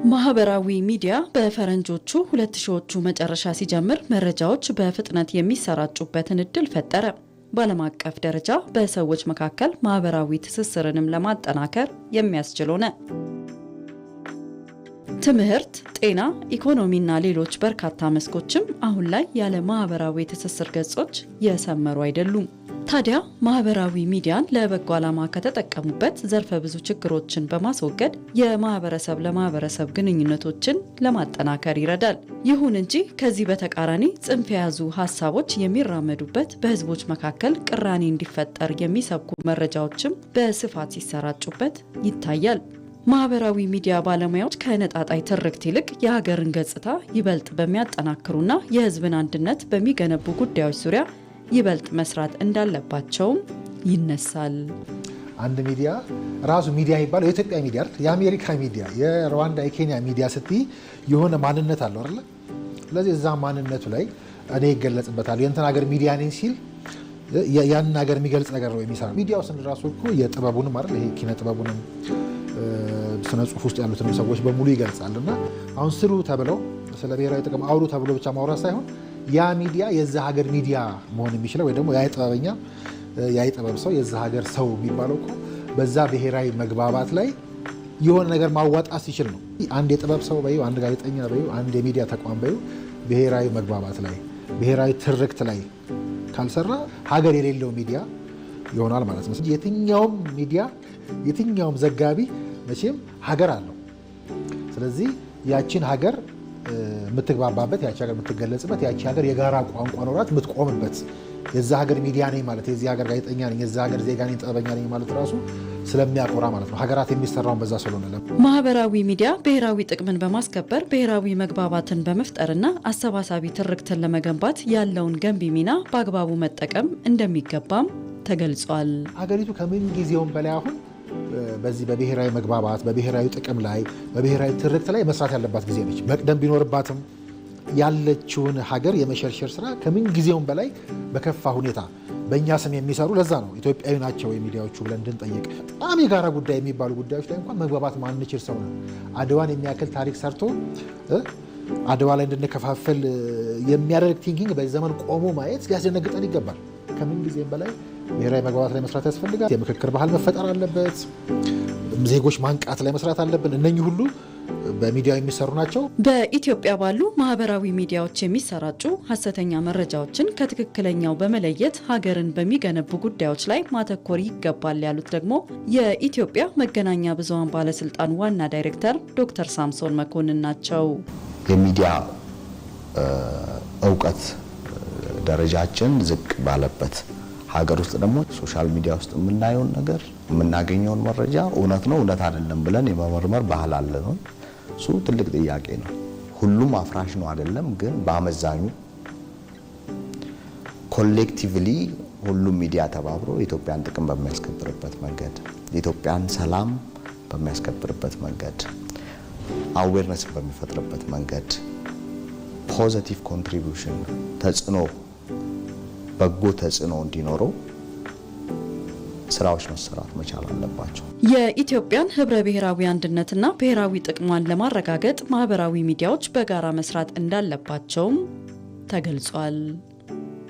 ማህበራዊ ሚዲያ በፈረንጆቹ 2000ዎቹ መጨረሻ ሲጀምር መረጃዎች በፍጥነት የሚሰራጩበትን እድል ፈጠረ። በዓለም አቀፍ ደረጃ በሰዎች መካከል ማህበራዊ ትስስርንም ለማጠናከር የሚያስችል ሆነ። ትምህርት፣ ጤና፣ ኢኮኖሚና ሌሎች በርካታ መስኮችም አሁን ላይ ያለ ማህበራዊ ትስስር ገጾች የሰመሩ አይደሉም። ታዲያ ማህበራዊ ሚዲያን ለበጎ ዓላማ ከተጠቀሙበት ዘርፈ ብዙ ችግሮችን በማስወገድ የማህበረሰብ ለማህበረሰብ ግንኙነቶችን ለማጠናከር ይረዳል። ይሁን እንጂ ከዚህ በተቃራኒ ጽንፍ የያዙ ሀሳቦች የሚራመዱበት በህዝቦች መካከል ቅራኔ እንዲፈጠር የሚሰብኩ መረጃዎችም በስፋት ሲሰራጩበት ይታያል። ማህበራዊ ሚዲያ ባለሙያዎች ከነጣጣይ ትርክት ይልቅ የሀገርን ገጽታ ይበልጥ በሚያጠናክሩና የህዝብን አንድነት በሚገነቡ ጉዳዮች ዙሪያ ይበልጥ መስራት እንዳለባቸውም ይነሳል። አንድ ሚዲያ ራሱ ሚዲያ ይባላል። የኢትዮጵያ ሚዲያ አይደል? የአሜሪካ ሚዲያ፣ የሩዋንዳ፣ የኬንያ ሚዲያ ስትይ የሆነ ማንነት አለው አይደል? ስለዚህ እዛ ማንነቱ ላይ እኔ ይገለጽበታል። የእንትን ሀገር ሚዲያ ነኝ ሲል ያን ሀገር የሚገልጽ ነገር ነው የሚሰራው። ሚዲያው ስንል ራሱ እኮ የጥበቡንም አይደል? ይሄ ኪነ ጥበቡንም ስነ ጽሁፍ ውስጥ ያሉትን ሰዎች በሙሉ ይገልጻልና አሁን ስሩ ተብለው ስለ ብሔራዊ ጥቅም አውሩ ተብሎ ብቻ ማውራት ሳይሆን ያ ሚዲያ የዛ ሀገር ሚዲያ መሆን የሚችለው ወይ ደግሞ ያ ጥበበኛ ያ ጥበብ ሰው የዛ ሀገር ሰው የሚባለው እኮ በዛ ብሔራዊ መግባባት ላይ የሆነ ነገር ማዋጣት ሲችል ነው። አንድ የጥበብ ሰው በይው፣ አንድ ጋዜጠኛ በይው፣ አንድ የሚዲያ ተቋም በይው ብሔራዊ መግባባት ላይ ብሔራዊ ትርክት ላይ ካልሰራ ሀገር የሌለው ሚዲያ ይሆናል ማለት ነው። የትኛውም ሚዲያ የትኛውም ዘጋቢ መቼም ሀገር አለው። ስለዚህ ያቺን ሀገር የምትግባባበት፣ ያቺ ሀገር የምትገለጽበት፣ ያቺ ሀገር የጋራ ቋንቋ ኖራት የምትቆምበት የዛ ሀገር ሚዲያ ነኝ ማለት የዚህ ሀገር ጋዜጠኛ ነኝ የዛ ሀገር ዜጋ ነኝ ጥበበኛ ነኝ ማለት ራሱ ስለሚያኮራ ማለት ነው። ሀገራት የሚሰራውን በዛ ስለሆነ ማህበራዊ ሚዲያ ብሔራዊ ጥቅምን በማስከበር ብሔራዊ መግባባትን በመፍጠርና አሰባሳቢ ትርክትን ለመገንባት ያለውን ገንቢ ሚና በአግባቡ መጠቀም እንደሚገባም ተገልጿል። ሀገሪቱ ከምን ጊዜውም በላይ አሁን በዚህ በብሔራዊ መግባባት በብሔራዊ ጥቅም ላይ በብሔራዊ ትርክት ላይ መስራት ያለባት ጊዜ ነች። መቅደም ቢኖርባትም ያለችውን ሀገር የመሸርሸር ስራ ከምን ጊዜውም በላይ በከፋ ሁኔታ በእኛ ስም የሚሰሩ ለዛ ነው ኢትዮጵያዊ ናቸው የሚዲያዎቹ ብለን እንድንጠይቅ። በጣም የጋራ ጉዳይ የሚባሉ ጉዳዮች ላይ እንኳን መግባባት ማንችል ሰው ነው። አድዋን የሚያክል ታሪክ ሰርቶ አድዋ ላይ እንድንከፋፈል የሚያደርግ ቲንኪንግ በዚህ ዘመን ቆሞ ማየት ሊያስደነግጠን ይገባል። ከምን ጊዜም በላይ ብሔራዊ መግባባት ላይ መስራት ያስፈልጋል። የምክክር ባህል መፈጠር አለበት። ዜጎች ማንቃት ላይ መስራት አለብን። እነኚህ ሁሉ በሚዲያ የሚሰሩ ናቸው። በኢትዮጵያ ባሉ ማህበራዊ ሚዲያዎች የሚሰራጩ ሀሰተኛ መረጃዎችን ከትክክለኛው በመለየት ሀገርን በሚገነቡ ጉዳዮች ላይ ማተኮር ይገባል ያሉት ደግሞ የኢትዮጵያ መገናኛ ብዙሃን ባለስልጣን ዋና ዳይሬክተር ዶክተር ሳምሶን መኮንን ናቸው። የሚዲያ እውቀት ደረጃችን ዝቅ ባለበት ሀገር ውስጥ ደግሞ ሶሻል ሚዲያ ውስጥ የምናየውን ነገር የምናገኘውን መረጃ እውነት ነው እውነት አይደለም ብለን የመመርመር ባህል አለን። እሱ ትልቅ ጥያቄ ነው። ሁሉም አፍራሽ ነው አይደለም፣ ግን በአመዛኙ ኮሌክቲቭሊ ሁሉም ሚዲያ ተባብሮ የኢትዮጵያን ጥቅም በሚያስከብርበት መንገድ የኢትዮጵያን ሰላም በሚያስከብርበት መንገድ አዌርነስ በሚፈጥርበት መንገድ ፖዚቲቭ ኮንትሪቢዩሽን ተጽዕኖ በጎ ተጽዕኖ እንዲኖረው ስራዎች መሰራት መቻል አለባቸው። የኢትዮጵያን ህብረ ብሔራዊ አንድነትና ብሔራዊ ጥቅሟን ለማረጋገጥ ማህበራዊ ሚዲያዎች በጋራ መስራት እንዳለባቸውም ተገልጿል።